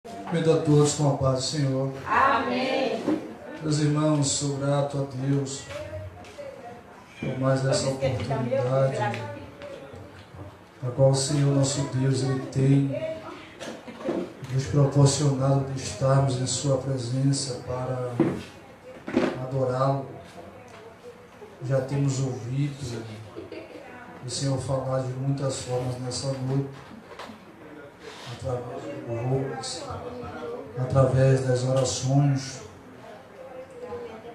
Cumprimento a todos com a paz do Senhor. Amém. Meus irmãos, sou grato a Deus por mais essa oportunidade, a qual o Senhor nosso Deus Ele tem nos proporcionado de estarmos em Sua presença para adorá-lo. Já temos ouvido o Senhor falar de muitas formas nessa noite, através do louvor, através das orações.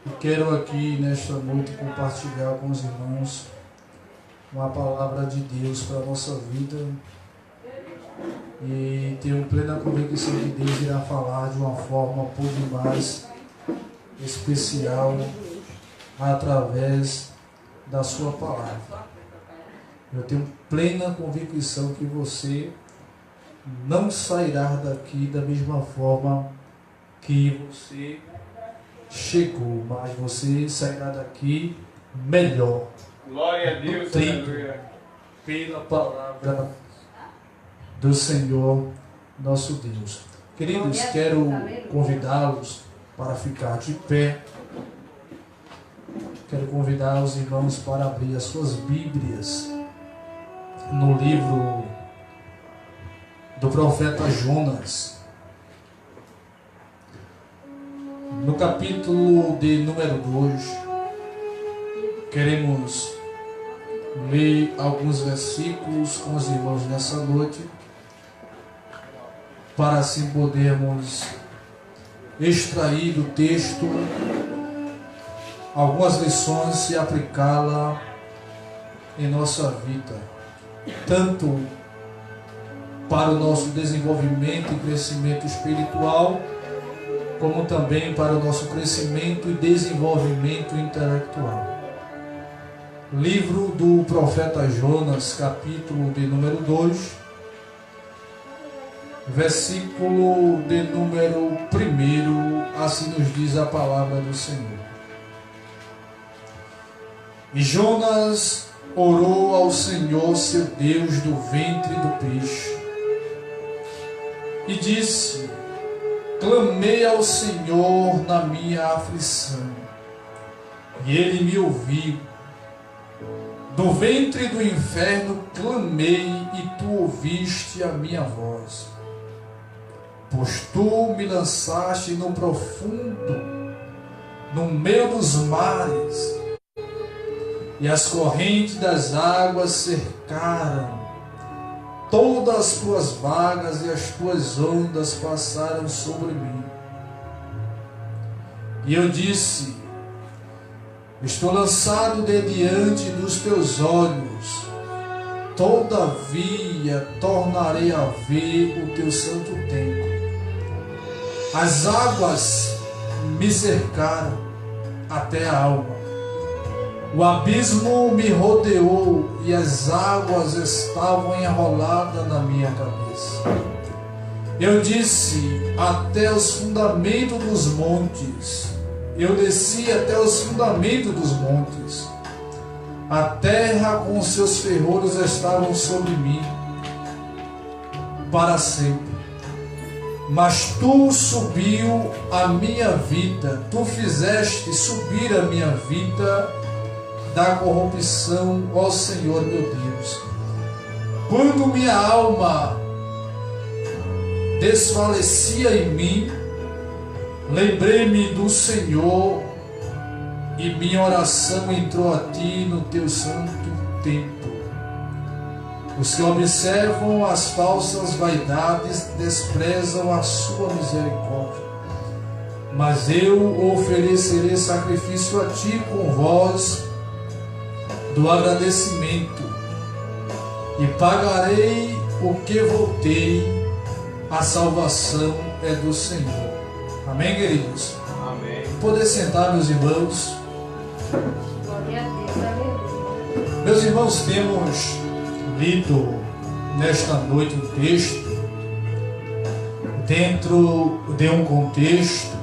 E quero aqui nesta noite compartilhar com os irmãos uma palavra de Deus para a nossa vida, e tenho plena convicção que Deus irá falar de uma forma por demais especial através da sua palavra. Eu tenho plena convicção que você não sairá daqui da mesma forma que você chegou, mas você sairá daqui melhor. Glória a Deus, aleluia. Pela palavra do Senhor nosso Deus. Queridos, quero convidá-los para ficar de pé. Quero convidar os irmãos para abrir as suas Bíblias no livro do profeta Jonas, no capítulo de número 2. Queremos ler alguns versículos com os irmãos nessa noite, para assim podermos extrair do texto algumas lições e aplicá-la em nossa vida, tanto para o nosso desenvolvimento e crescimento espiritual, como também para o nosso crescimento e desenvolvimento intelectual. Livro do profeta Jonas, capítulo de número 2, versículo de número 1, assim nos diz a palavra do Senhor. E Jonas orou ao Senhor, seu Deus, do ventre do peixe, e disse: clamei ao Senhor na minha aflição, e Ele me ouviu. Do ventre do inferno clamei, e Tu ouviste a minha voz. Pois Tu me lançaste no profundo, no meio dos mares, e as correntes das águas cercaram. Todas as Tuas vagas e as Tuas ondas passaram sobre mim. E eu disse: estou lançado de diante dos Teus olhos, todavia tornarei a ver o Teu santo templo. As águas me cercaram até a alma. O abismo me rodeou e as águas estavam enroladas na minha cabeça. Eu disse: até os fundamentos dos montes. Eu desci até os fundamentos dos montes. A terra com seus ferrolhos estavam sobre mim para sempre. Mas Tu subiu a minha vida, Tu fizeste subir a minha vida da corrupção, ó Senhor meu Deus. Quando minha alma desfalecia em mim, lembrei-me do Senhor, e minha oração entrou a Ti no Teu santo templo. Os que observam as falsas vaidades desprezam a Sua misericórdia. Mas eu oferecerei sacrifício a Ti com voz do agradecimento, e pagarei o que voltei. A salvação é do Senhor. Amém, queridos? Amém. Poder sentar, meus irmãos. Glória a Deus, aleluia. Meus irmãos, temos lido nesta noite um texto dentro de um contexto.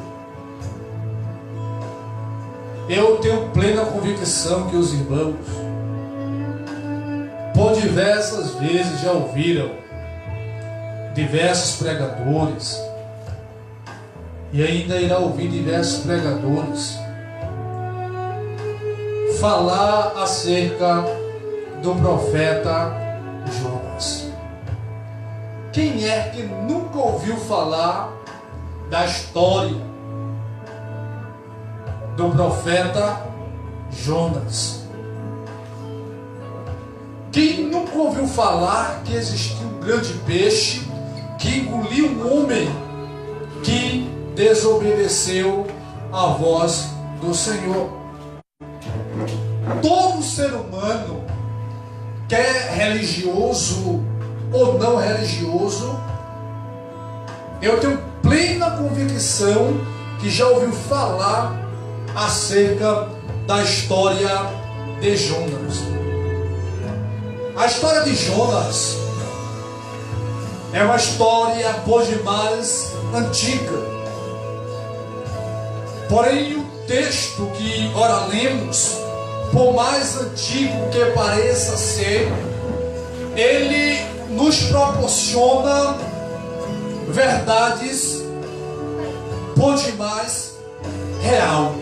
Eu tenho plena convicção que os irmãos, por diversas vezes, já ouviram diversos pregadores e ainda irá ouvir diversos pregadores falar acerca do profeta Jonas. Quem é que nunca ouviu falar da história do profeta Jonas? Quem nunca ouviu falar que existiu um grande peixe que engoliu um homem que desobedeceu à voz do Senhor? Todo ser humano, quer religioso ou não religioso, eu tenho plena convicção que já ouviu falar acerca da história de Jonas. A história de Jonas é uma história por demais antiga. Porém, o texto que ora lemos, por mais antigo que pareça ser, ele nos proporciona verdades por demais real.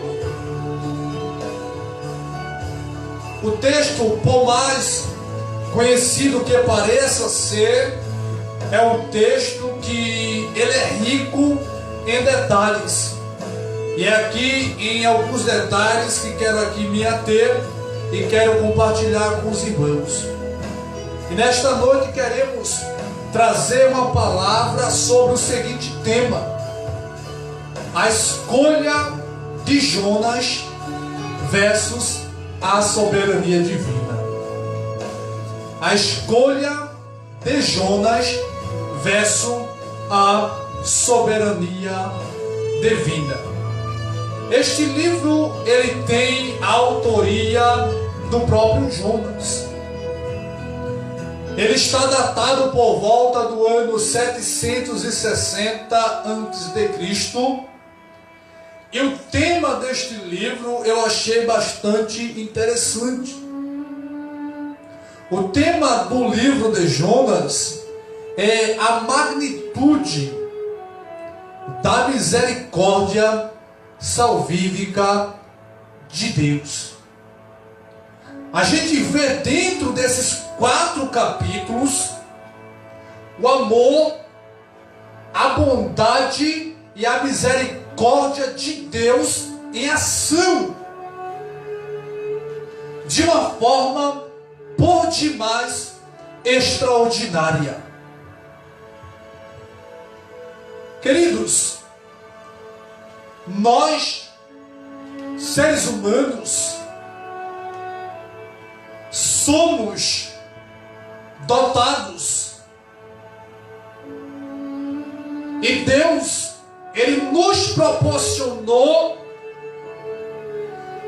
O texto, por mais conhecido que pareça ser, é um texto que ele é rico em detalhes. E é aqui em alguns detalhes que quero aqui me ater e quero compartilhar com os irmãos. E nesta noite queremos trazer uma palavra sobre o seguinte tema: a escolha de Jonas versus a soberania divina. A escolha de Jonas versus a soberania divina. Este livro, ele tem a autoria do próprio Jonas. Ele está datado por volta do ano 760 a.C. E o tema deste livro eu achei bastante interessante. O tema do livro de Jonas é a magnitude da misericórdia salvífica de Deus. A gente vê dentro desses 4 capítulos o amor, a bondade e a misericórdia de Deus em ação, de uma forma por demais extraordinária. Queridos, nós, seres humanos, somos dotados, e Deus, Ele nos proporcionou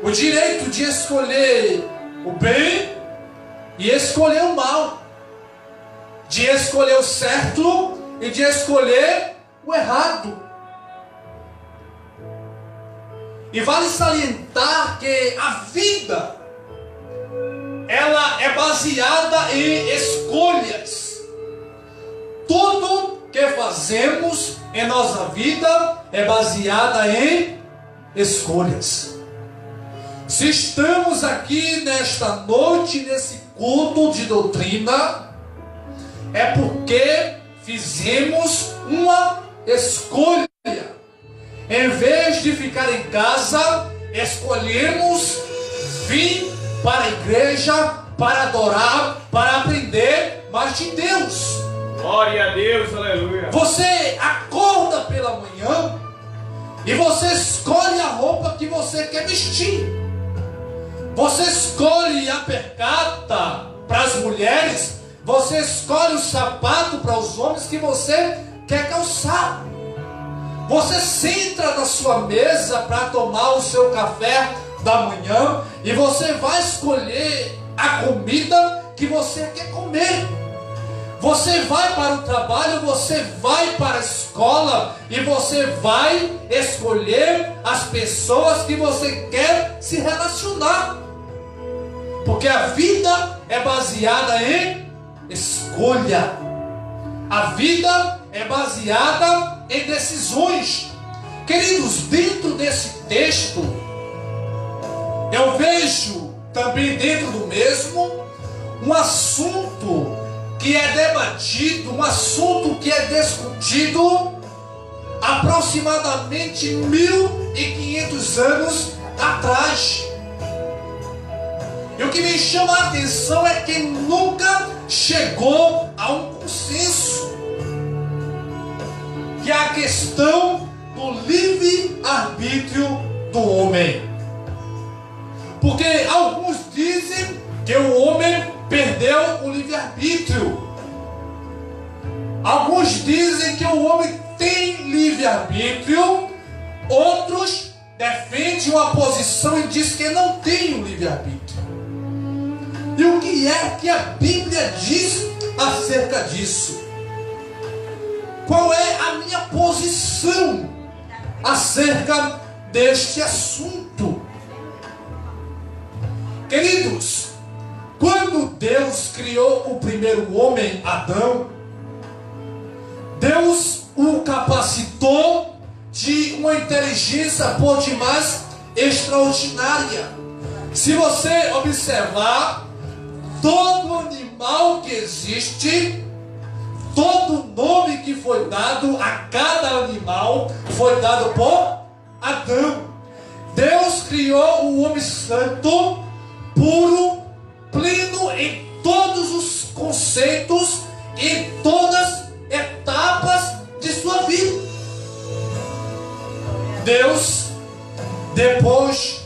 o direito de escolher o bem e escolher o mal, de escolher o certo e de escolher o errado. E vale salientar que a vida, ela é baseada em escolhas. Tudo que fazemos em nossa vida é baseada em escolhas. Se estamos aqui nesta noite, nesse culto de doutrina, é porque fizemos uma escolha. Em vez de ficar em casa, escolhemos vir para a igreja, para adorar, para aprender mais de Deus. Glória a Deus, aleluia. Você acorda pela manhã e você escolhe a roupa que você quer vestir. Você escolhe a percata para as mulheres, você escolhe o sapato para os homens que você quer calçar. Você senta na sua mesa para tomar o seu café da manhã e você vai escolher a comida que você quer comer. Você vai para o trabalho, você vai para a escola e você vai escolher as pessoas que você quer se relacionar. Porque a vida é baseada em escolha. A vida é baseada em decisões Queridos, dentro desse texto, eu vejo também dentro do mesmo um assunto que é debatido, um assunto que é discutido aproximadamente 1500 anos atrás. E o que me chama a atenção é que nunca chegou a um consenso, que é a questão do livre-arbítrio do homem. Porque alguns dizem que o homem perdeu o livre-arbítrio. Alguns dizem que o homem tem livre-arbítrio. Outros defendem uma posição e dizem que não tem o livre-arbítrio. E o que é que a Bíblia diz acerca disso? Qual é a minha posição acerca deste assunto? Queridos, quando Deus criou o primeiro homem, Adão, Deus o capacitou de uma inteligência por demais extraordinária. Se você observar, todo animal que existe, todo nome que foi dado a cada animal foi dado por Adão. Deus criou o homem santo, puro, pleno em todos os conceitos, em todas as etapas de sua vida. Deus, depois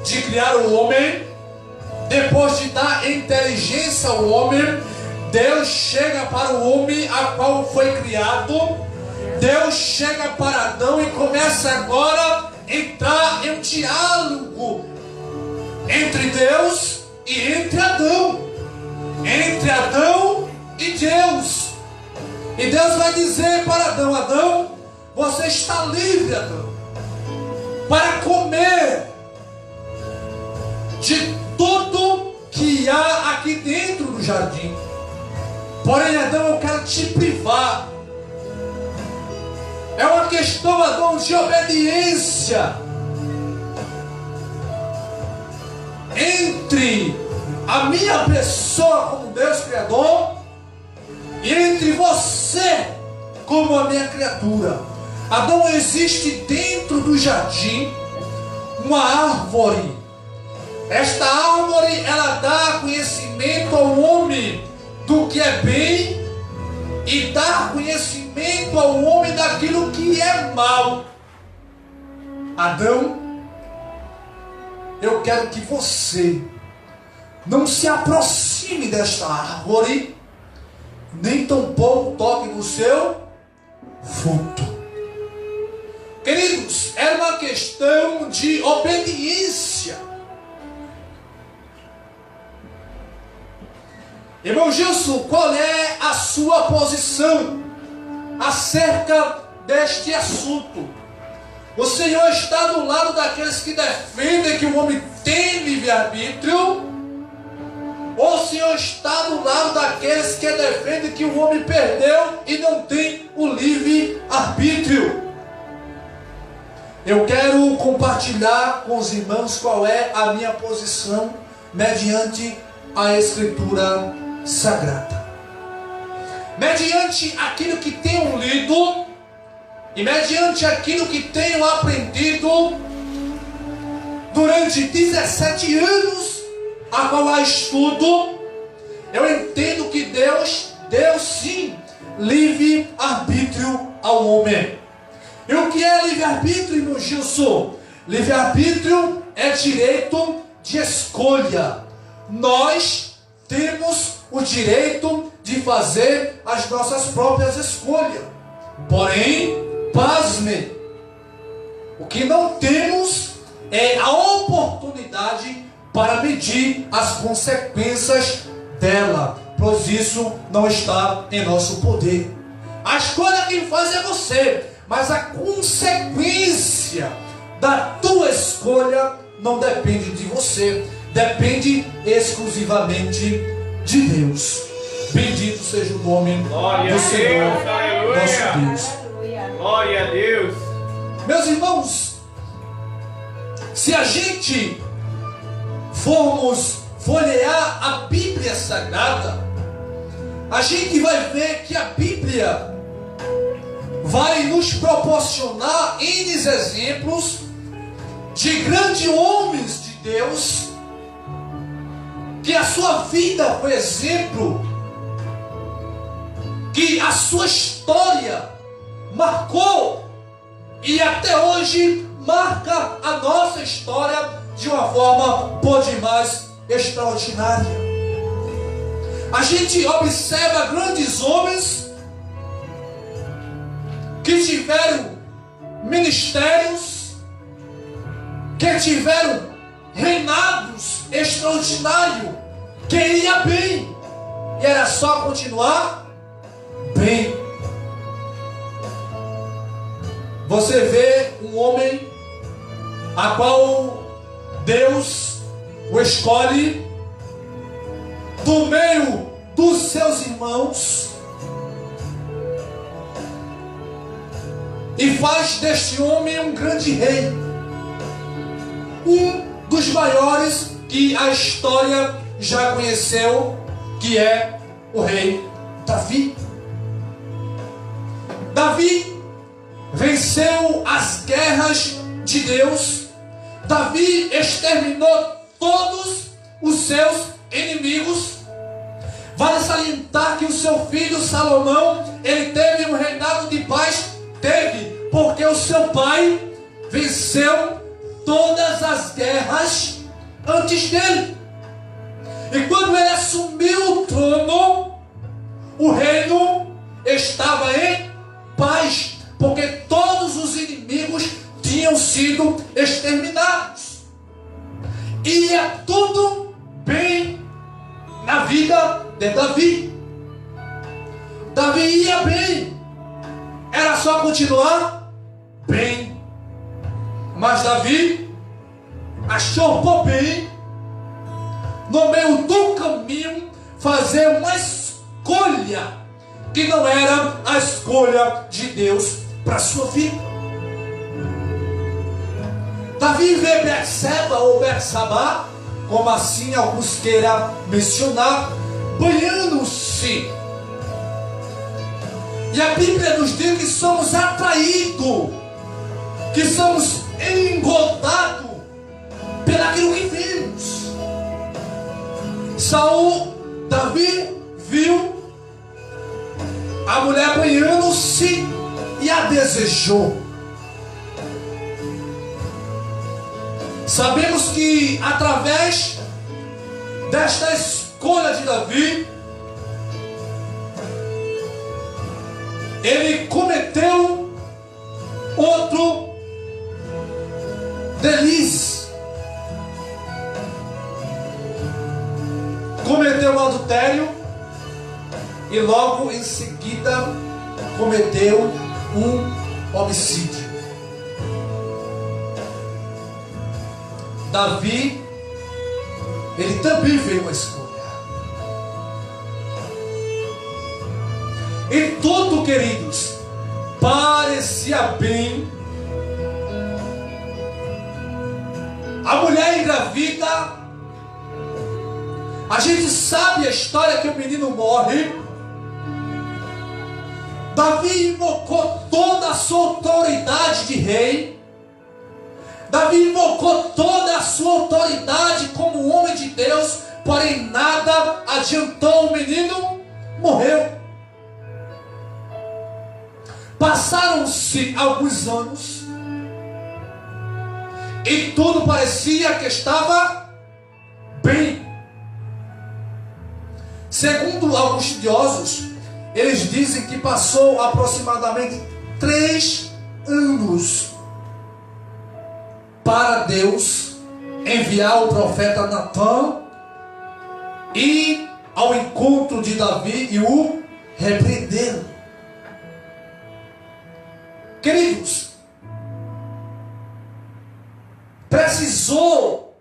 de criar o homem, depois de dar inteligência ao homem, Deus chega para o homem a qual foi criado. Deus chega para Adão e começa agora a entrar em um diálogo entre Deus e entre Adão, entre Adão e Deus. E Deus vai dizer para Adão: Adão, você está livre, Adão, para comer de tudo que há aqui dentro do jardim. Porém, Adão, eu quero te privar. É uma questão, Adão, de obediência entre a minha pessoa como Deus Criador e entre você como a minha criatura. Adão, existe dentro do jardim uma árvore. Esta árvore, ela dá conhecimento ao homem do que é bem e dá conhecimento ao homem daquilo que é mal. Adão, eu quero que você não se aproxime desta árvore, nem tampouco toque no seu fruto. Queridos, era uma questão de obediência. Irmão Gilson, qual é a sua posição acerca deste assunto? O Senhor está do lado daqueles que defendem que o homem tem livre-arbítrio? Ou o Senhor está do lado daqueles que defendem que o homem perdeu e não tem o livre-arbítrio? Eu quero compartilhar com os irmãos qual é a minha posição mediante a Escritura Sagrada. Mediante aquilo que tenho lido e mediante aquilo que tenho aprendido durante 17 anos a qual há estudo, eu entendo que Deus deu sim livre-arbítrio ao homem. E o que é livre-arbítrio, irmão Gilson? Livre-arbítrio é direito de escolha. Nós temos o direito de fazer as nossas próprias escolhas. Porém, pasme, o que não temos é a oportunidade para medir as consequências dela, pois isso não está em nosso poder. A escolha quem faz é você, mas a consequência da tua escolha não depende de você, depende exclusivamente de Deus. Bendito seja o nome do Senhor, nosso Deus. Glória a Deus. Meus irmãos, se a gente formos folhear a Bíblia Sagrada, a gente vai ver que a Bíblia vai nos proporcionar N exemplos de grandes homens de Deus, que a sua vida foi exemplo, que a sua história marcou e até hoje marca a nossa história de uma forma por demais extraordinária. A gente observa grandes homens que tiveram ministérios, que tiveram reinados extraordinários, que ia bem, e era só continuar bem. Você vê um homem a qual Deus o escolhe do meio dos seus irmãos e faz deste homem um grande rei, um dos maiores que a história já conheceu, que é o rei Davi. Davi venceu as guerras de Deus. Davi exterminou todos os seus inimigos. Vale salientar que o seu filho Salomão, ele teve um reinado de paz. Teve, porque o seu pai venceu todas as guerras antes dele. E quando ele assumiu o trono, o reino estava em paz, porque todos os inimigos tinham sido exterminados. Ia tudo bem na vida de Davi. Davi ia bem, era só continuar bem. Mas Davi achou por bem, no meio do caminho, fazer uma escolha que não era a escolha de Deus para a sua vida. Davi vê Betseba ou Betsabá, como assim alguns queiram mencionar, banhando-se. E a Bíblia nos diz que somos atraídos, que somos engordados pelaquilo que vemos. Davi viu a mulher banhando-se e a desejou. Sabemos que através desta escolha de Davi, ele cometeu outro deslize. Cometeu um adultério e logo em seguida cometeu um homicídio. Davi, ele também fez uma escolha. E tudo, queridos, parecia bem. A mulher engravida. A gente sabe a história que o menino morre. Davi invocou toda a sua autoridade de rei. Davi invocou toda a sua autoridade como homem de Deus. Porém nada adiantou, o menino morreu. Passaram-se alguns anos e tudo parecia que estava bem. Segundo alguns estudiosos, eles dizem que passou aproximadamente 3 anos para Deus enviar o profeta Natã ir ao encontro de Davi e o repreender. Queridos, precisou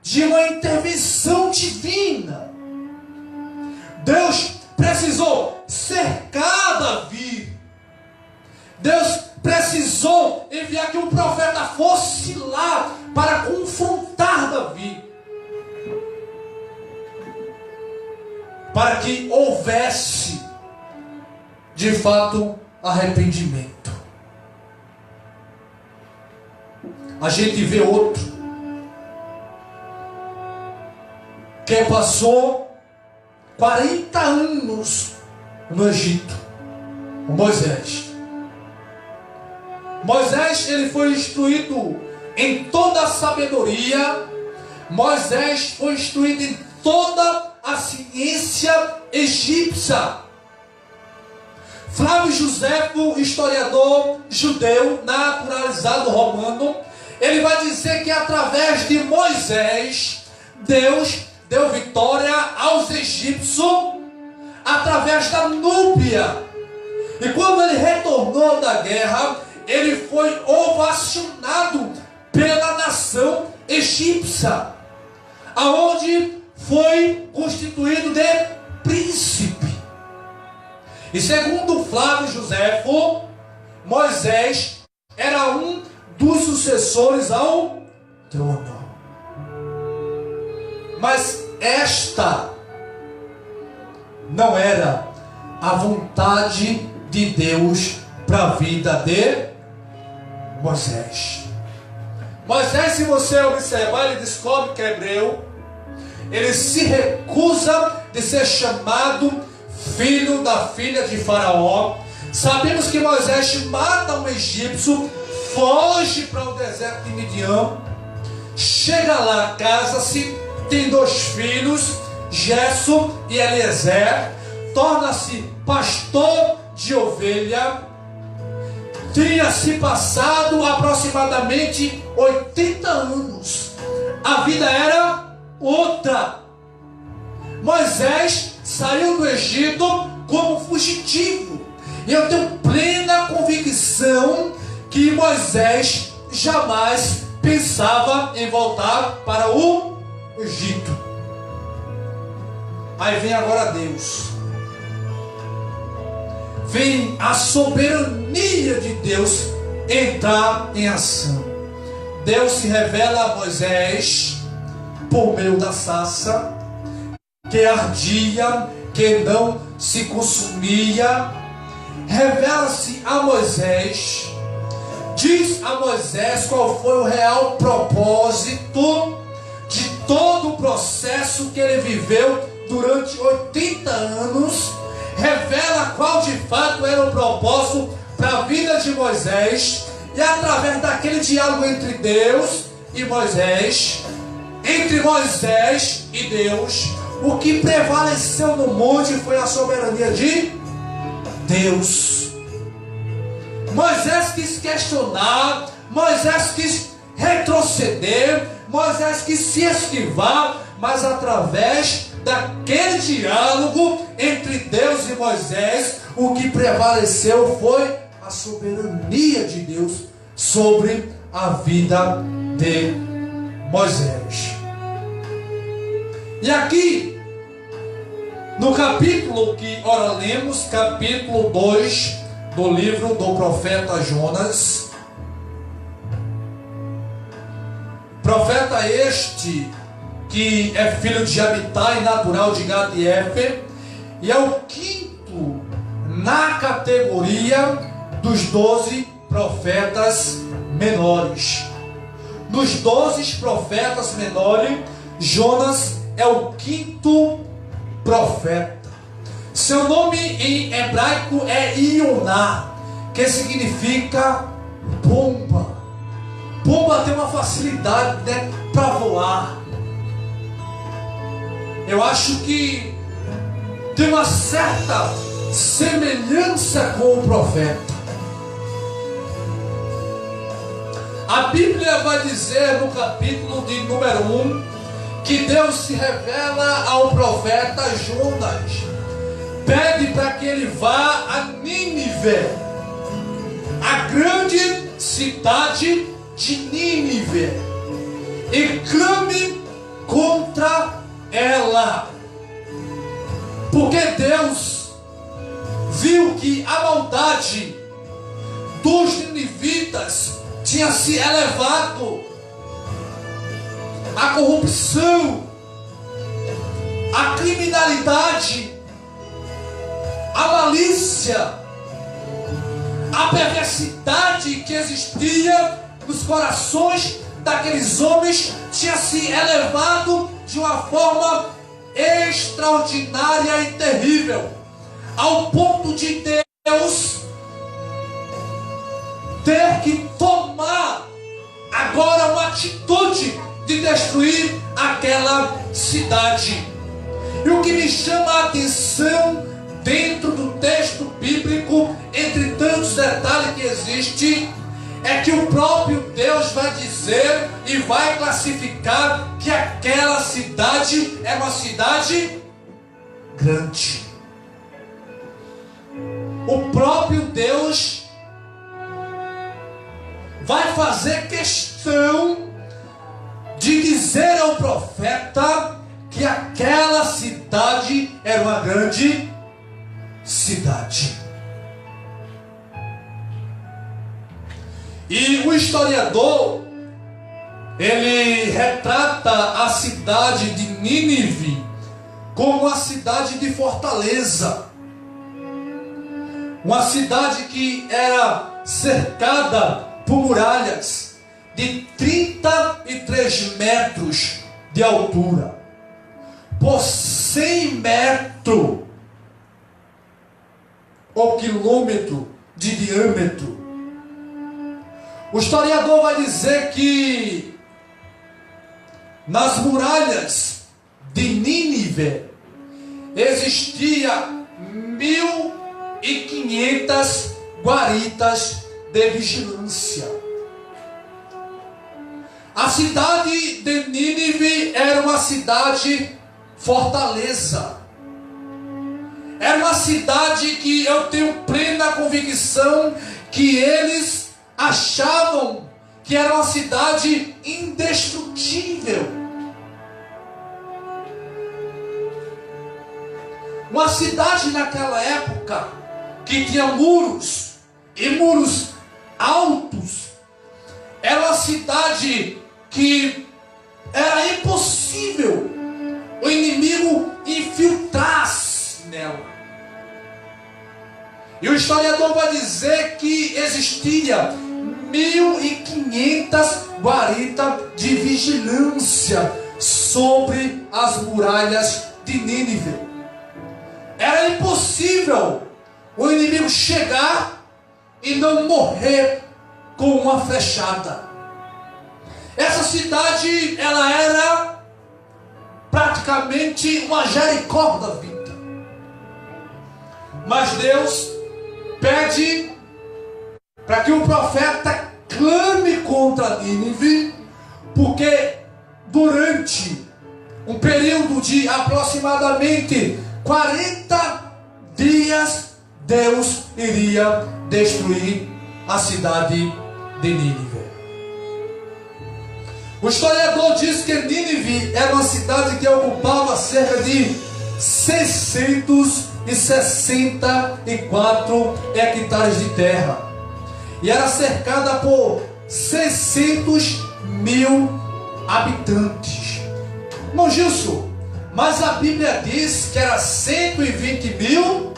de uma intervenção divina. Deus precisou cercar Davi. Deus precisou enviar que um profeta fosse lá para confrontar Davi, para que houvesse de fato arrependimento. A gente vê outro que passou 40 anos no Egito, o Moisés. Moisés, ele foi instruído em toda a sabedoria. Moisés foi instruído em toda a ciência egípcia. Flávio Joséfo, historiador judeu, naturalizado romano, ele vai dizer que através de Moisés, Deus deu vitória aos egípcios através da Núbia. E quando ele retornou da guerra, ele foi ovacionado pela nação egípcia, aonde foi constituído de príncipe. E segundo Flávio Joséfo, Moisés era um dos sucessores ao trono. Mas esta não era a vontade de Deus para a vida de Moisés. Moisés, se você observar, ele descobre que é hebreu. Ele se recusa de ser chamado filho da filha de Faraó. Sabemos que Moisés mata um egípcio, foge para o deserto de Midian, chega lá, casa-se, tem 2 filhos, Gerson e Eliezer, torna-se pastor de ovelha. Tinha se passado aproximadamente 80 anos. A vida era outra. Moisés saiu do Egito como fugitivo. E eu tenho plena convicção que Moisés jamais pensava em voltar para o Egito. Aí vem agora Deus. Vem a soberania de Deus entrar em ação. Deus se revela a Moisés por meio da sarça que ardia, que não se consumia. Revela-se a Moisés, diz a Moisés qual foi o real propósito de todo o processo que ele viveu durante 80 anos. Revela qual de fato era o propósito para a vida de Moisés. E através daquele diálogo entre Deus e Moisés, entre Moisés e Deus, o que prevaleceu no monte foi a soberania de Deus. Moisés quis questionar, Moisés quis retroceder, Moisés quis se esquivar, mas através daquele diálogo entre Deus e Moisés, o que prevaleceu foi a soberania de Deus sobre a vida de Moisés. E aqui, no capítulo que ora lemos, capítulo 2 do livro do profeta Jonas, profeta este que é filho de Abitai, natural de Gad e Éfer, e é o 5º na categoria dos 12 profetas menores. Dos 12 profetas menores, Jonas é o 5º profeta. Seu nome em hebraico é Ioná, que significa pomba. Pomba tem uma facilidade, né, para voar. Eu acho que tem uma certa semelhança com o profeta. A Bíblia vai dizer no capítulo de número 1 que Deus se revela ao profeta Jonas. Pede para que ele vá a Nínive, a grande cidade de Nínive, e clame contra ela, porque Deus viu que a maldade dos ninivitas tinha se elevado. A corrupção, a criminalidade, a malícia, a perversidade que existia nos corações daqueles homens tinha se elevado de uma forma extraordinária e terrível, ao ponto de Deus ter que tomar agora uma atitude de destruir aquela cidade. E o que me chama a atenção dentro do texto bíblico, entre tantos detalhes que existe, é que o próprio Deus vai dizer e vai classificar que aquela cidade é uma cidade grande. O próprio Deus vai fazer questão de dizer ao profeta que aquela cidade era uma grande cidade. E o historiador, ele retrata a cidade de Nínive como uma cidade de fortaleza, uma cidade que era cercada por muralhas de 33 metros de altura, por 100 metros ou quilômetro de diâmetro. O historiador vai dizer que nas muralhas de Nínive existia 1.500 guaritas de vigilância. A cidade de Nínive era uma cidade fortaleza. Era uma cidade que eu tenho plena convicção que eles achavam que era uma cidade indestrutível. Uma cidade naquela época que tinha muros, e muros altos. Era uma cidade que era impossível o inimigo infiltrar-se nela. E o historiador vai dizer que existia 1.500 guaritas de vigilância sobre as muralhas de Nínive. Era impossível o inimigo chegar e não morrer com uma flechada. Essa cidade, ela era praticamente uma Jericó da vida. Mas Deus pede para que o profeta clame contra Nínive, porque durante um período de aproximadamente 40 dias, Deus iria destruir a cidade de Nínive. O historiador diz que Nínive era uma cidade que ocupava cerca de 664 hectares de terra e era cercada por 600.000 habitantes. Irmão Gilson, mas a Bíblia diz que era 120.000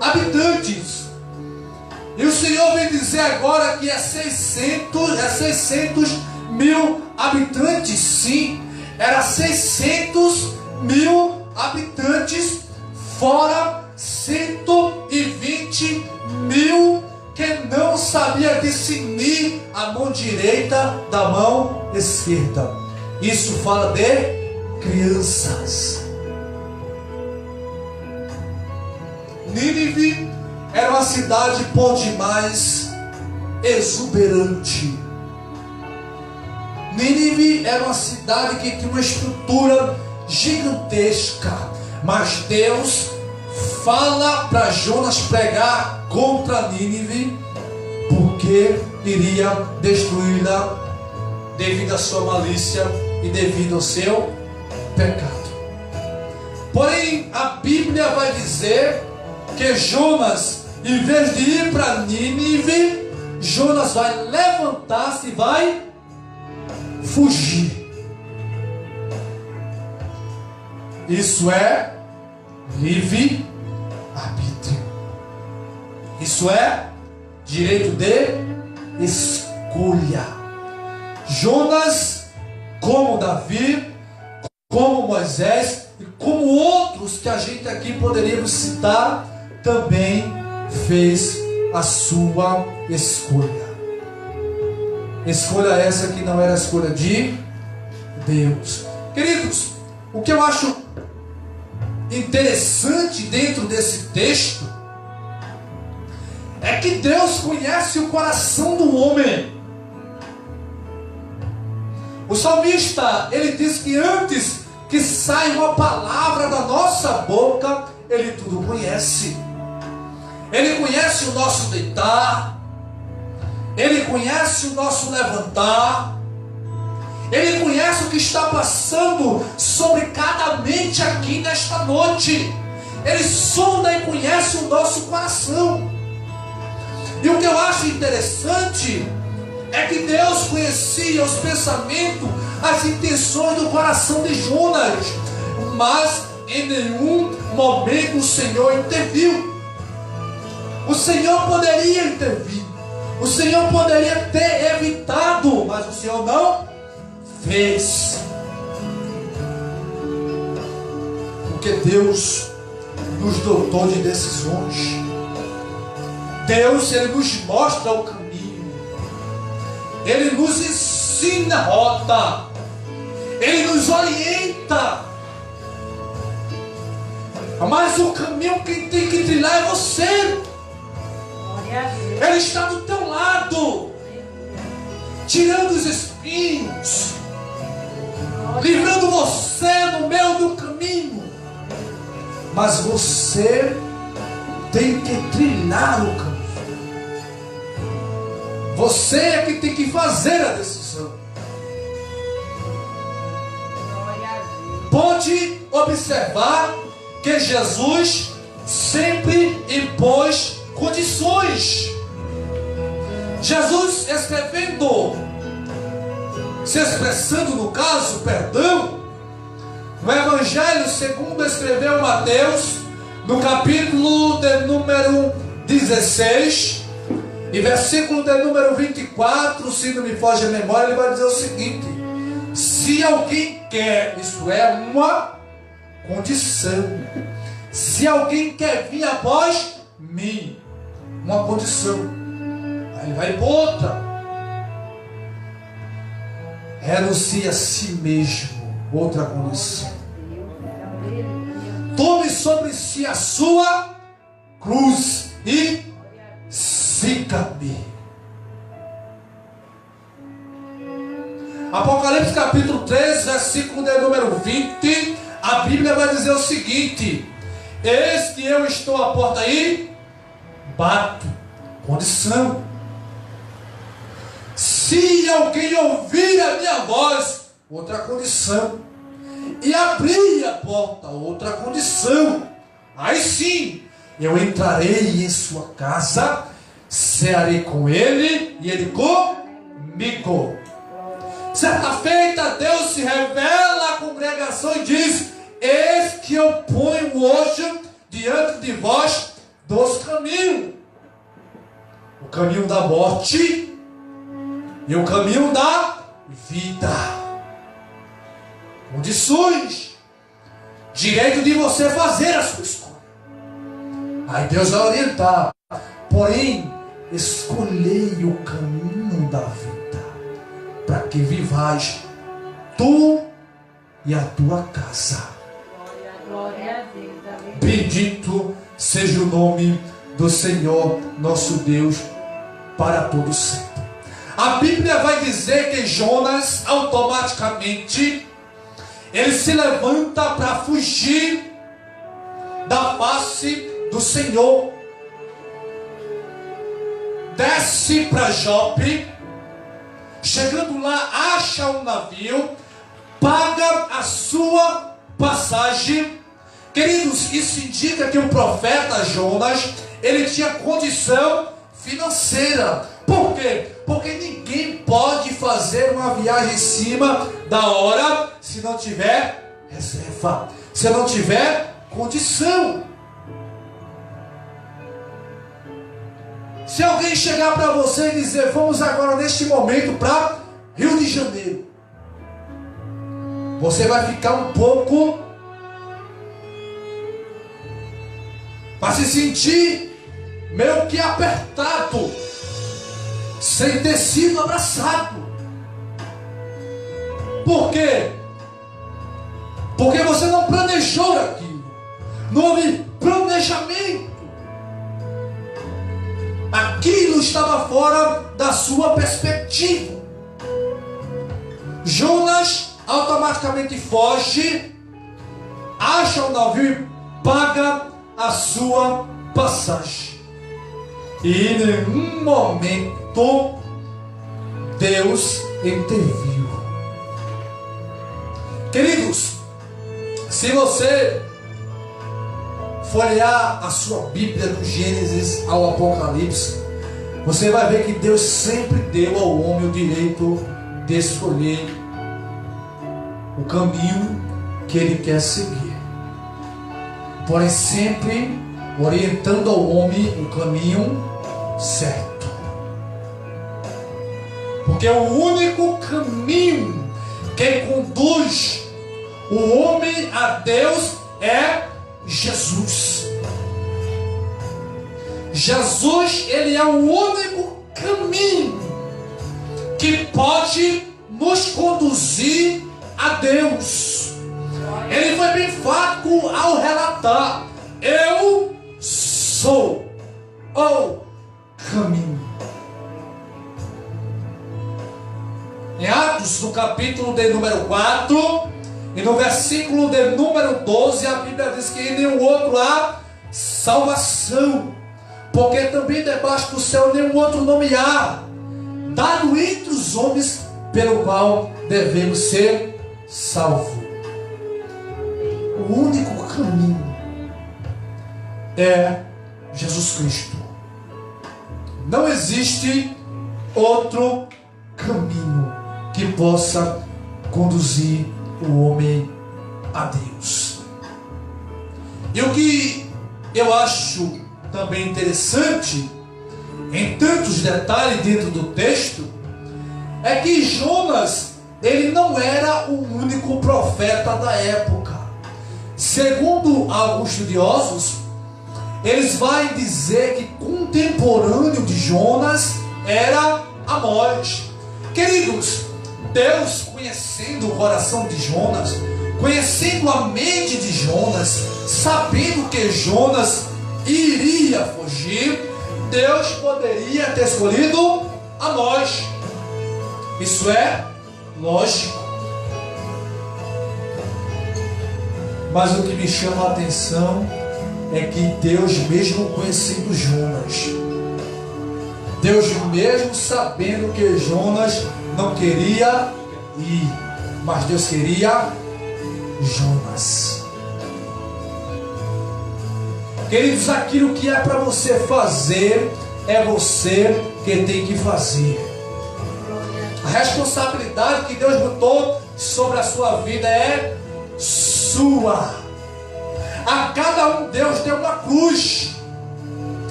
habitantes. E o Senhor vem dizer agora que é 600.000 habitantes. Sim, era 600.000 habitantes, fora 120.000 que não sabia discernir a mão direita da mão esquerda. Isso fala de crianças. Nínive era uma cidade por demais exuberante. Nínive era uma cidade que tinha uma estrutura gigantesca, mas Deus fala para Jonas pregar contra Nínive, porque iria destruí-la devido à sua malícia e devido ao seu pecado. Porém, a Bíblia vai dizer que Jonas, em vez de ir para Nínive, Jonas vai levantar-se e vai fugir. Isso é livre-arbítrio. Isso é direito de escolha. Jonas, como Davi, como Moisés e como outros que a gente aqui poderíamos citar, também fez a sua escolha. Escolha essa que não era a escolha de Deus. Queridos, o que eu acho interessante dentro desse texto é que Deus conhece o coração do homem. O salmista, ele diz que antes que saia uma palavra da nossa boca, ele tudo conhece. Ele conhece o nosso deitar, ele conhece o nosso levantar, ele conhece o que está passando sobre cada mente aqui nesta noite. Ele sonda e conhece o nosso coração. E o que eu acho interessante é que Deus conhecia os pensamentos, as intenções do coração de Jonas, mas em nenhum momento o Senhor interviu. O Senhor poderia intervir, o Senhor poderia ter evitado, mas o Senhor não fez. Porque Deus nos dotou de decisões. Deus, Ele nos mostra o caminho, Ele nos ensina a rota, Ele nos orienta. Mas o caminho quem tem que trilhar é você. Ele está do teu lado, tirando os espinhos, livrando você no meio do caminho. Mas você tem que trilhar o caminho. Você é que tem que fazer a decisão. Pode observar que Jesus sempre impôs condições. Jesus escrevendo, se expressando no caso, perdão, no Evangelho segundo escreveu Mateus, no capítulo de número 16 e versículo de número 24, se não me foge a memória, ele vai dizer o seguinte: se alguém quer, isso é uma condição, se alguém quer vir após mim, uma condição, aí ele vai para outra: renuncie a si mesmo, outra condição, tome sobre si a sua cruz e siga-me. Apocalipse capítulo 3, versículo de número 20, a Bíblia vai dizer o seguinte: eis que eu estou à porta aí, bato. Condição: se alguém ouvir a minha voz, outra condição, e abrir a porta, outra condição, aí sim eu entrarei em sua casa, cearei com ele e ele comigo. Certa feita Deus se revela à congregação e diz: eis que eu ponho hoje diante de vós dois caminhos, o caminho da morte e o caminho da vida. Condições, direito de você fazer a sua escolha. Aí Deus vai orientar: porém, escolhei o caminho da vida, para que vivais tu e a tua casa. Glória a Deus. Amém. Bendito seja o nome do Senhor nosso Deus para todo sempre. A Bíblia vai dizer que Jonas automaticamente ele se levanta para fugir da face do Senhor. Desce para Jope, chegando lá acha um navio, paga a sua passagem. Queridos, isso indica que o profeta Jonas, ele tinha condição financeira. Por quê? Porque ninguém pode fazer uma viagem em cima da hora se não tiver reserva, se não tiver condição. Se alguém chegar para você e dizer: vamos agora neste momento para Rio de Janeiro, você vai ficar um pouco, vai se sentir meio que apertado, sem ter sido abraçado. Por quê? Porque você não planejou aquilo, não houve planejamento. Aquilo estava fora da sua perspectiva. Jonas automaticamente foge, acha o navio e paga a sua passagem. E em nenhum momento Deus interviu. Queridos, se você folhear a sua Bíblia do Gênesis ao Apocalipse, você vai ver que Deus sempre deu ao homem o direito de escolher o caminho que ele quer seguir, porém sempre orientando ao homem o caminho certo, porque o único caminho que conduz o homem a Deus é Jesus. Jesus, ele é o único caminho que pode nos conduzir a Deus. Ele foi bem enfático ao relatar: eu sou o caminho. Em Atos, no capítulo de número 4 e no versículo de número 12, a Bíblia diz que em nenhum outro há salvação, porque também debaixo do céu nenhum outro nome há, dado entre os homens, pelo qual devemos ser salvos. O único caminho é Jesus Cristo. Não existe outro caminho que possa conduzir o homem a Deus. E o que eu acho também interessante, em tantos detalhes dentro do texto, é que Jonas, ele não era o único profeta da época. Segundo alguns estudiosos, eles vão dizer que contemporâneo de Jonas era Amós. Queridos, Deus, conhecendo o coração de Jonas, conhecendo a mente de Jonas, sabendo que Jonas iria fugir, Deus poderia ter escolhido Amós. Isso é lógico. Mas o que me chama a atenção é que Deus, mesmo conhecendo Jonas, Deus mesmo sabendo que Jonas não queria ir, mas Deus queria Jonas. Queridos, aquilo que é para você fazer, é você que tem que fazer. A responsabilidade que Deus botou sobre a sua vida é sua. A cada um Deus deu uma cruz.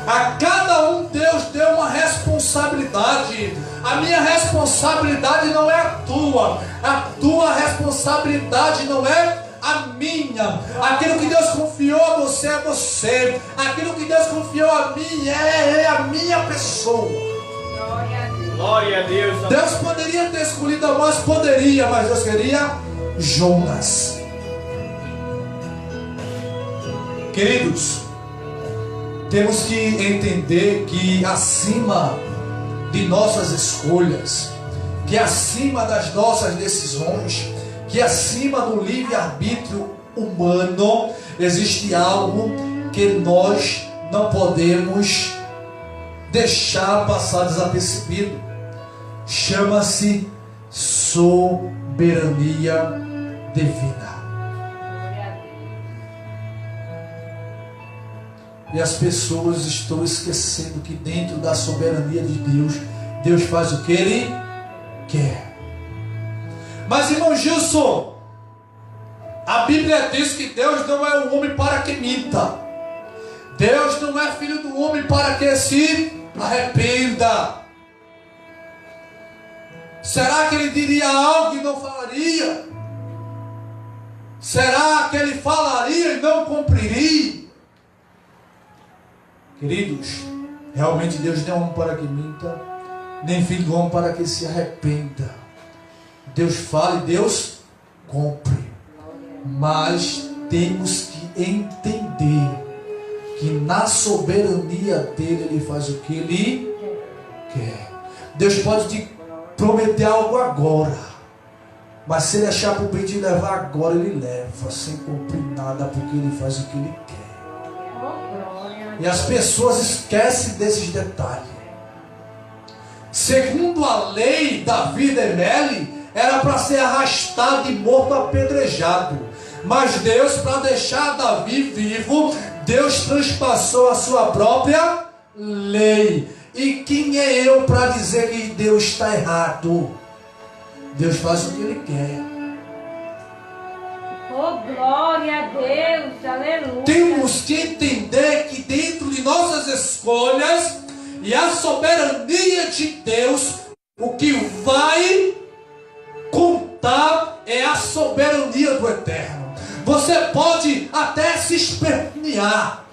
A cada um Deus deu uma responsabilidade. A minha responsabilidade não é a tua responsabilidade não é a minha. Aquilo que Deus confiou a você é você. Aquilo que Deus confiou a mim é a minha pessoa. Glória a Deus. Deus poderia ter escolhido Amós, poderia, mas Deus queria Jonas. Queridos, temos que entender que acima de nossas escolhas, que acima das nossas decisões, que acima do livre-arbítrio humano, existe algo que nós não podemos deixar passar desapercebido. Chama-se soberania divina. E as pessoas estão esquecendo que dentro da soberania de Deus, Deus faz o que Ele quer. Mas, irmão Gilson, a Bíblia diz que Deus não é um homem para que minta. Deus não é filho do homem para que se arrependa. Será que Ele diria algo e não falaria? Será que Ele falaria e não cumpriria? Queridos, realmente Deus não é homem para que minta, nem filho do homem para que se arrependa. Deus fala e Deus cumpre. Mas temos que entender que na soberania dele, Ele faz o que Ele quer. Deus pode te prometer algo agora, mas se Ele achar por bem de levar agora, Ele leva, sem cumprir nada, porque Ele faz o que Ele quer. E as pessoas esquecem desses detalhes. Segundo a lei, Davi de Meli era para ser arrastado e morto apedrejado. Mas Deus, para deixar Davi vivo, Deus transpassou a sua própria lei. E quem é eu para dizer que Deus está errado? Deus faz o que Ele quer. Oh, glória a Deus, aleluia. Temos que entender que dentro de nossas escolhas e a soberania de Deus, o que vai contar é a soberania do Eterno. Você pode até se espernear,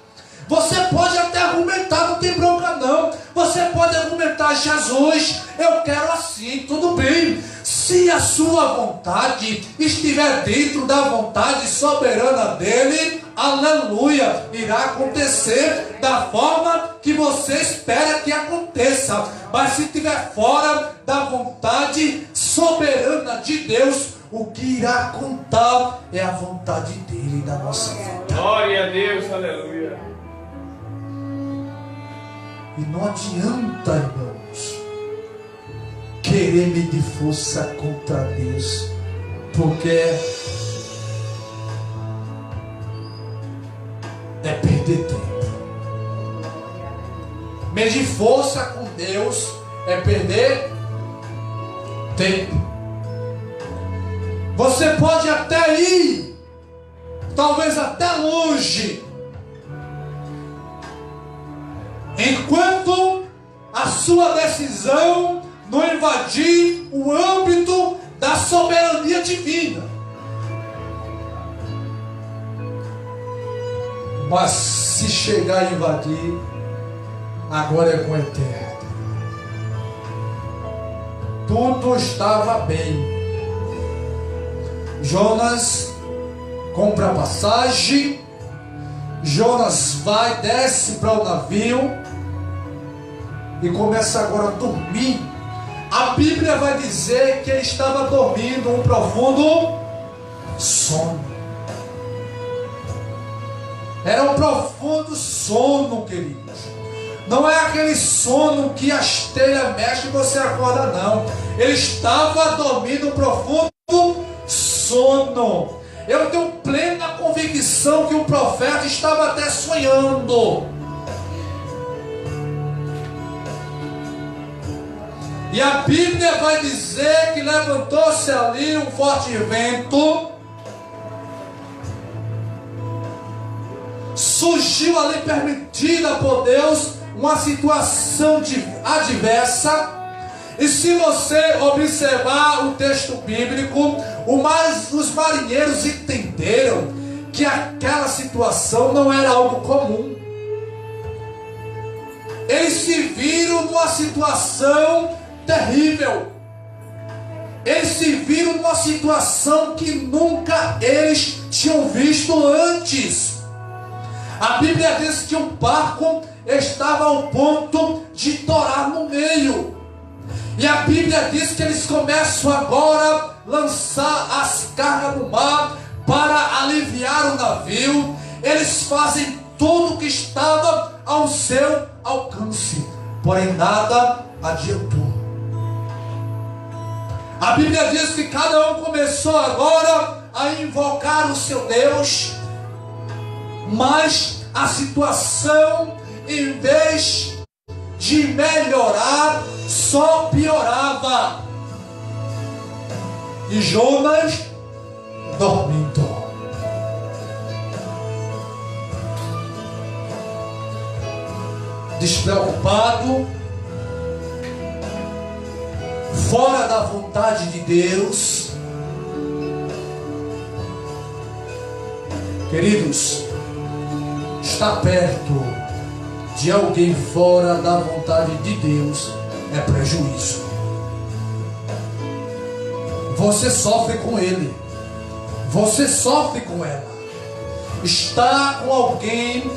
você pode até argumentar, não tem bronca não. Você pode argumentar, Jesus, eu quero assim, tudo bem. Se a sua vontade estiver dentro da vontade soberana dele, aleluia, irá acontecer da forma que você espera que aconteça. Mas se estiver fora da vontade soberana de Deus, o que irá contar é a vontade dele na nossa vida. Glória a Deus, aleluia. E não adianta, irmãos, querer medir força contra Deus, porque é perder tempo. Medir força com Deus é perder tempo. Você pode até ir, talvez até longe, enquanto a sua decisão não invadir o âmbito da soberania divina. Mas se chegar a invadir, agora é com o Eterno. Tudo estava bem. Jonas compra a passagem, Jonas vai, desce para o navio e começa agora a dormir. A Bíblia vai dizer que ele estava dormindo um profundo sono. Era um profundo sono, queridos. Não é aquele sono que as telhas mexem e você acorda, não. Ele estava dormindo um profundo sono. Eu tenho plena convicção que o profeta estava até sonhando. E a Bíblia vai dizer que levantou-se ali um forte vento. Surgiu ali, permitida por Deus, uma situação adversa. E se você observar o texto bíblico, os marinheiros entenderam que aquela situação não era algo comum. Eles se viram numa situação terrível. Eles se viram numa situação que nunca eles tinham visto antes. A Bíblia diz que o barco estava ao ponto de torar no meio. E a Bíblia diz que eles começam agora a lançar as cargas no mar para aliviar o navio. Eles fazem tudo o que estava ao seu alcance, porém nada adiantou. A Bíblia diz que cada um começou agora a invocar o seu Deus, mas a situação, em vez de melhorar, só piorava. E Jonas dormindo. Despreocupado, fora da vontade de Deus. Queridos, estar perto de alguém fora da vontade de Deus é prejuízo. Você sofre com ele, você sofre com ela. Estar com alguém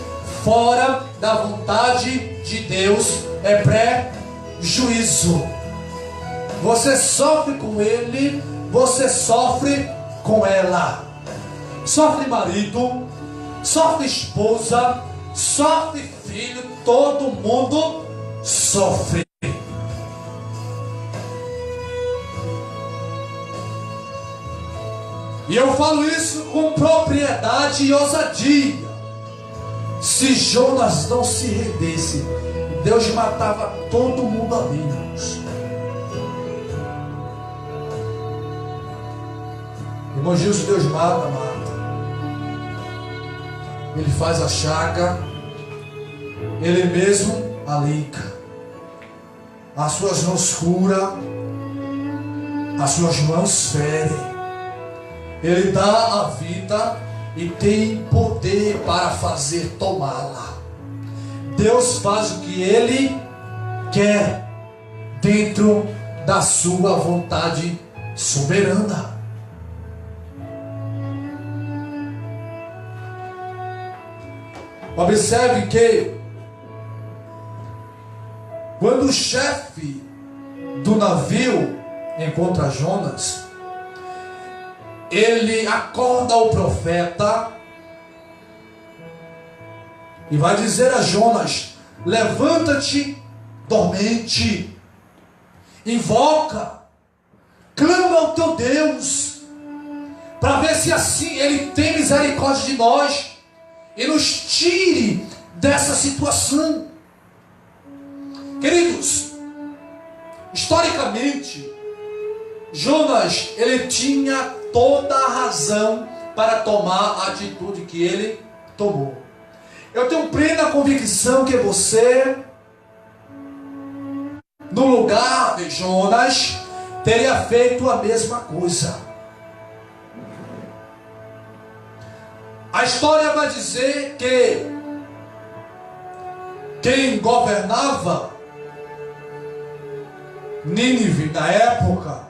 fora da vontade de Deus é prejuízo. Você sofre com ele, você sofre com ela. Sofre marido, sofre esposa, sofre filho, todo mundo sofre. E eu falo isso com propriedade e ousadia. Se Jonas não se rendesse, Deus matava todo mundo ali, irmãos. Irmão Gilson, Deus mata. Ele faz a chaga, Ele mesmo a liga. As suas mãos cura, as suas mãos ferem. Ele dá a vida e tem poder para fazer tomá-la. Deus faz o que Ele quer dentro da sua vontade soberana. Observe que quando o chefe do navio encontra Jonas, ele acorda o profeta e vai dizer a Jonas: levanta-te, dormente, invoca, clama ao teu Deus, para ver se assim Ele tem misericórdia de nós e nos tire dessa situação. Queridos, historicamente, Jonas, ele tinha toda a razão para tomar a atitude que ele tomou. Eu tenho plena convicção que você, no lugar de Jonas, teria feito a mesma coisa. A história vai dizer que quem governava Nínive na época,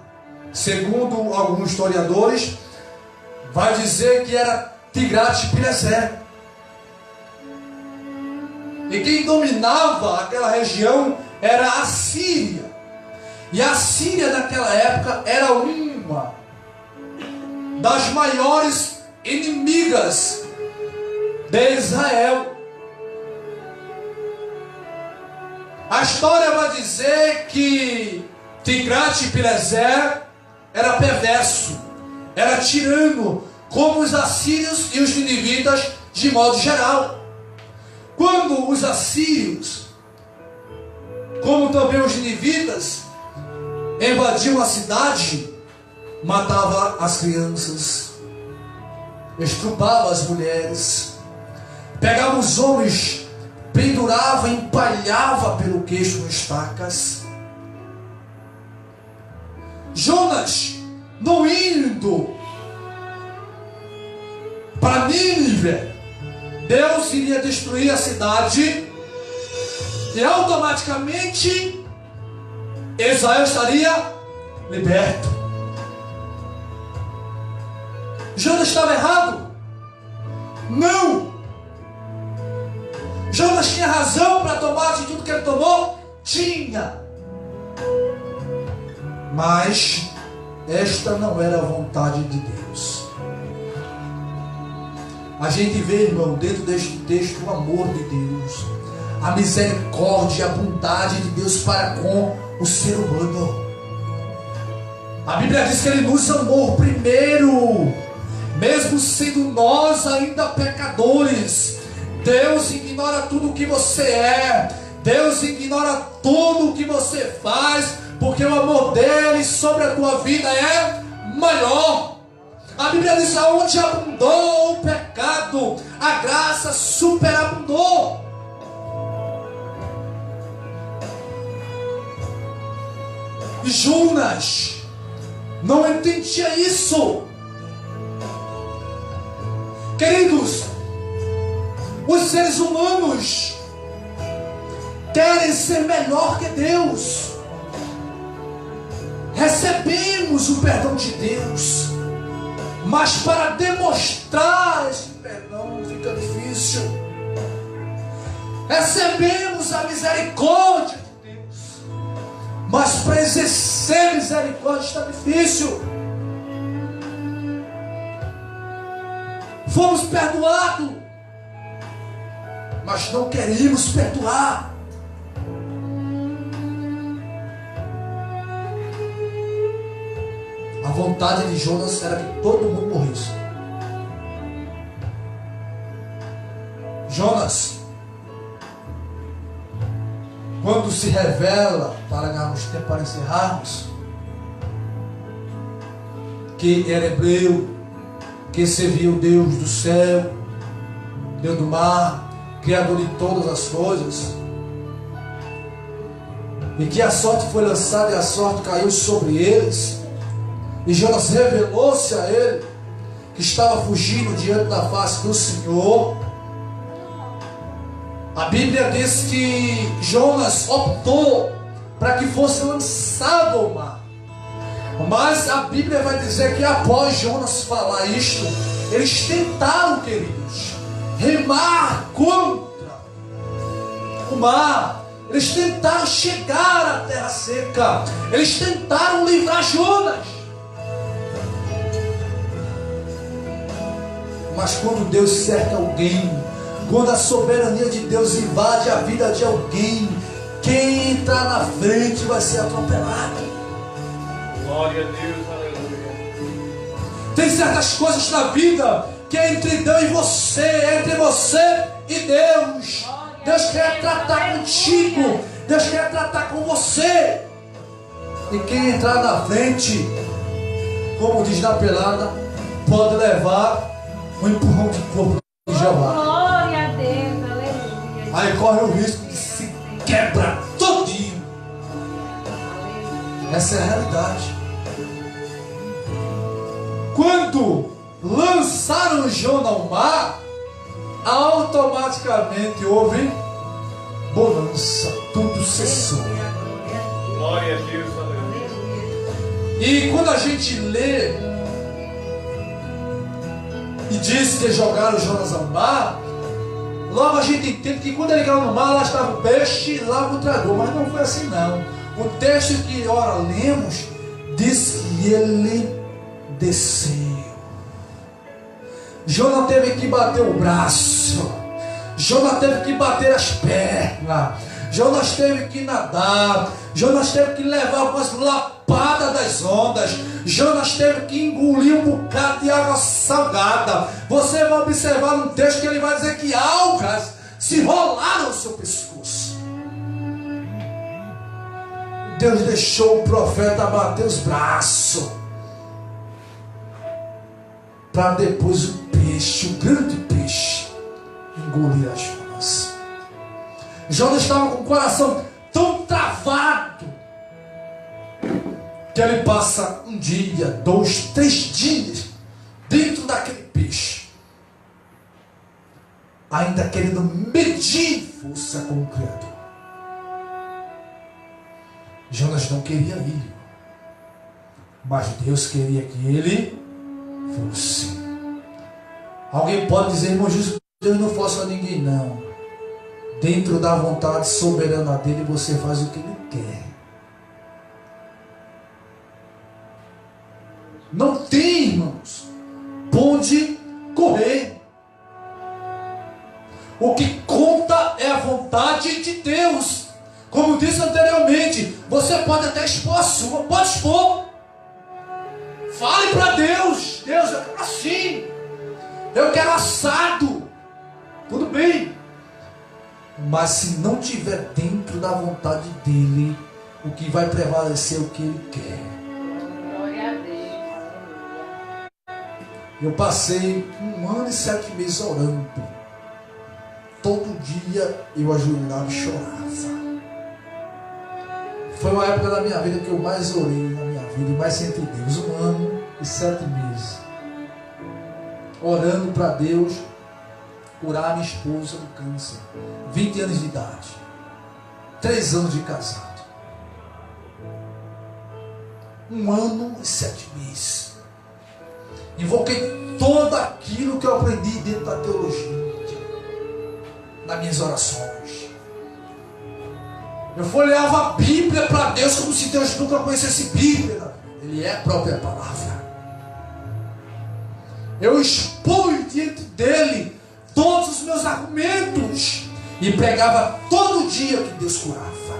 segundo alguns historiadores, vai dizer que era Tiglat-Pileser. E quem dominava aquela região era a Síria. E a Síria naquela época era uma das maiores inimigas de Israel. A história vai dizer que Tiglat-Pileser era perverso, era tirano, como os assírios e os ninivitas de modo geral. Quando os assírios, como também os ninivitas, invadiam a cidade, matava as crianças, estrupava as mulheres, pegava os homens, pendurava, empalhava pelo queixo com estacas. Jonas, não indo para Nínive, Deus iria destruir a cidade e automaticamente Israel estaria liberto. Jonas estava errado? Não! Jonas tinha razão para tomar a atitude que ele tomou? Tinha. Mas esta não era a vontade de Deus. A gente vê, irmão, dentro deste texto, o amor de Deus, a misericórdia e a bondade de Deus para com o ser humano. A Bíblia diz que Ele nos amou primeiro, mesmo sendo nós ainda pecadores. Deus ignora tudo o que você é. Deus ignora tudo o que você faz, porque o amor dele sobre a tua vida é maior. A Bíblia diz: aonde abundou o pecado, a graça superabundou. E Jonas não entendia isso. Queridos, os seres humanos querem ser melhor que Deus. Recebemos o perdão de Deus, mas para demonstrar esse perdão fica difícil. Recebemos a misericórdia de Deus, mas para exercer misericórdia está difícil. Fomos perdoados, mas não queremos perdoar. A vontade de Jonas era que todo mundo morresse. Jonas, quando se revela, para ganharmos tempo para encerrarmos, que era hebreu, que servia o Deus do céu, Deus do mar, Criador de todas as coisas, e que a sorte foi lançada e a sorte caiu sobre eles, e Jonas revelou-se a ele que estava fugindo diante da face do Senhor. A Bíblia diz que Jonas optou para que fosse lançado ao mar. Mas a Bíblia vai dizer que após Jonas falar isto, eles tentaram, queridos, remar contra o mar. Eles tentaram chegar à terra seca. Eles tentaram livrar Jonas. Mas quando Deus cerca alguém, quando a soberania de Deus invade a vida de alguém, quem entrar na frente vai ser atropelado. Glória a Deus, aleluia. Tem certas coisas na vida que é entre Deus e você, é entre você e Deus. Deus quer tratar contigo, Deus quer tratar com você. E quem entrar na frente, como diz na pelada, pode levar um empurrão de corpo de Jeová. Glória a Deus, aleluia. Aí corre o risco de se quebrar todinho. Essa é a realidade. Quando lançaram Jonas ao mar, automaticamente houve bonança, tudo cessou. Glória a Deus, aleluia. E quando a gente lê e diz que jogaram Jonas ao mar, logo a gente entende que quando ele caiu no mar, lá estava o peixe e lá o dragão. Mas não foi assim não. O texto que ora lemos diz que ele desceu. Jonas teve que bater o braço, Jonas teve que bater as pernas, Jonas teve que nadar, Jonas teve que levar algumas lapadas das ondas, Jonas teve que engolir um bocado de água salgada. Você vai observar no texto que ele vai dizer que algas se rolaram no seu pescoço. Deus deixou o profeta bater os braços, para depois o peixe, o grande peixe, engolir as Jonas. Jonas estava com o coração tão travado que ele passa um dia, 2, 3 dias dentro daquele peixe, ainda querendo medir força com o Criador. Jonas não queria ir, mas Deus queria que ele fosse. Alguém pode dizer: irmão Jesus, Deus não força ninguém, não. Dentro da vontade soberana dele, você faz o que ele quer. Não tem, irmãos, onde correr. O que conta é a vontade de Deus. Como disse anteriormente, você pode até expor a sua, pode expor. Fale para Deus: Deus, eu quero assim, eu quero assado. Tudo bem. Mas se não estiver dentro da vontade dele, o que vai prevalecer é o que ele quer. Glória a Deus. Eu passei 1 ano e 7 meses orando. Todo dia eu ajoelhava e chorava. Foi uma época da minha vida que eu mais orei na minha vida e mais senti Deus. 1 ano e 7 meses. Orando para Deus curar minha esposa do câncer. 20 anos de idade. 3 anos de casado. 1 ano e 7 meses. Invoquei tudo aquilo que eu aprendi dentro da teologia, nas minhas orações. Eu folheava a Bíblia para Deus como se Deus nunca conhecesse Bíblia. Ele é a própria palavra. Eu exponho diante dele todos os meus argumentos e pregava todo dia que Deus curava,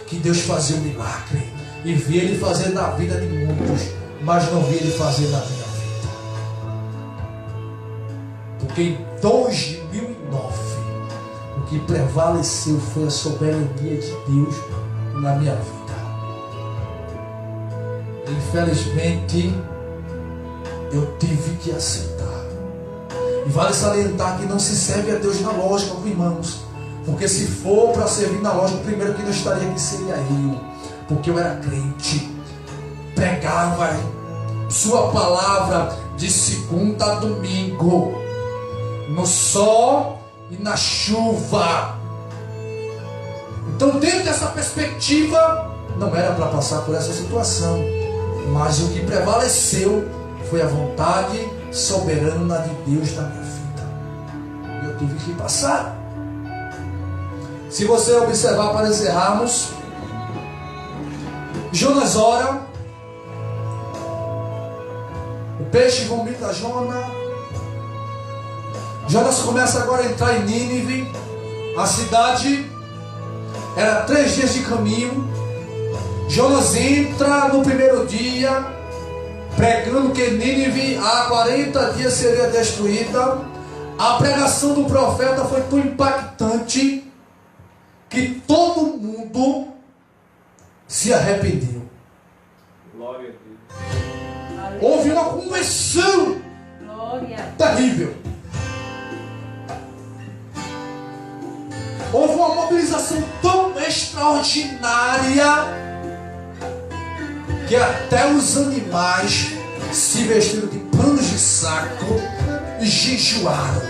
que Deus fazia um milagre, e via ele fazer na vida de muitos, mas não via ele fazer na minha vida. Porque em 2009 o que prevaleceu foi a soberania de Deus na minha vida. Infelizmente eu tive que aceitar. E vale salientar que não se serve a Deus na lógica, irmãos. Porque se for para servir na lógica, o primeiro que não estaria aqui seria eu. Porque eu era crente. Pregava sua palavra de segunda a domingo. No sol e na chuva. Então, dentro dessa perspectiva, não era para passar por essa situação. Mas o que prevaleceu foi a vontade soberana de Deus na minha vida. Eu tive que passar. Se você observar para encerrarmos, Jonas ora, o peixe vomita Jonas. Jonas começa agora a entrar em Nínive. A cidade era 3 dias de caminho. Jonas entra no primeiro dia, pregando que Nínive há 40 dias seria destruída. A pregação do profeta foi tão impactante que todo mundo se arrependeu. Glória a Deus. Houve uma conversão terrível. Houve uma mobilização tão extraordinária que até os animais se vestiram de panos de saco e jejuaram.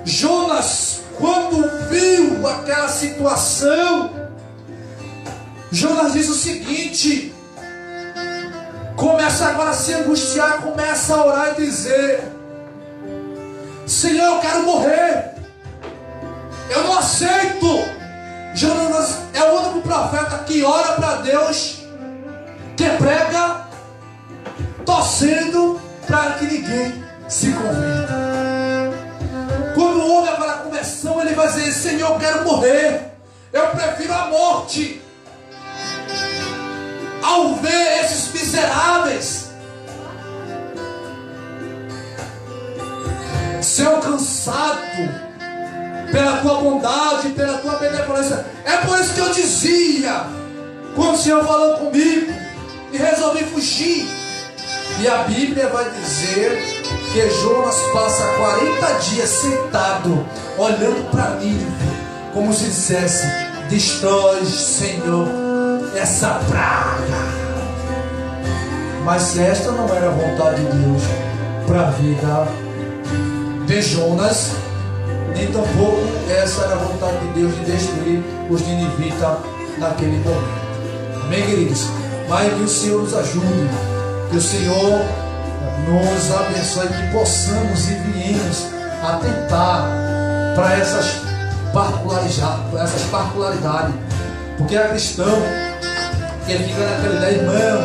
Jonas, quando viu aquela situação, Jonas diz o seguinte: começa agora a se angustiar, começa a orar e dizer: Senhor, eu quero morrer, eu não aceito. Jonas é o único profeta que ora para Deus, que prega torcendo para que ninguém se converta. Quando o homem para a conversão, ele vai dizer: Senhor, eu quero morrer, eu prefiro a morte ao ver esses miseráveis ser alcançado pela tua bondade, pela tua benevolência. É por isso que eu dizia, quando o Senhor falou comigo e resolvi fugir. E a Bíblia vai dizer que Jonas passa 40 dias sentado, olhando para Nínive, como se dissesse: destrói, Senhor, essa praga. Mas esta não era a vontade de Deus para a vida de Jonas, nem tampouco essa era a vontade de Deus de destruir os ninivitas naquele momento. Amém, queridos? Mas que o Senhor nos ajude, que o Senhor nos abençoe, que possamos e viemos atentar para essas particularidades. Porque é cristão que ele fica naquela ideia: irmão,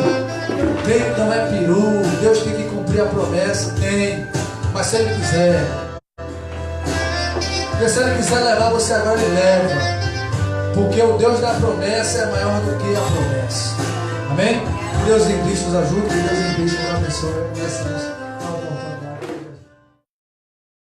crente não é peru, Deus tem que cumprir a promessa. Tem, mas se ele quiser, porque se ele quiser levar você agora, ele leva. Porque o Deus da promessa é maior do que a promessa. Amém? Que Deus em Cristo nos ajude, que Deus em Cristo nos abençoe.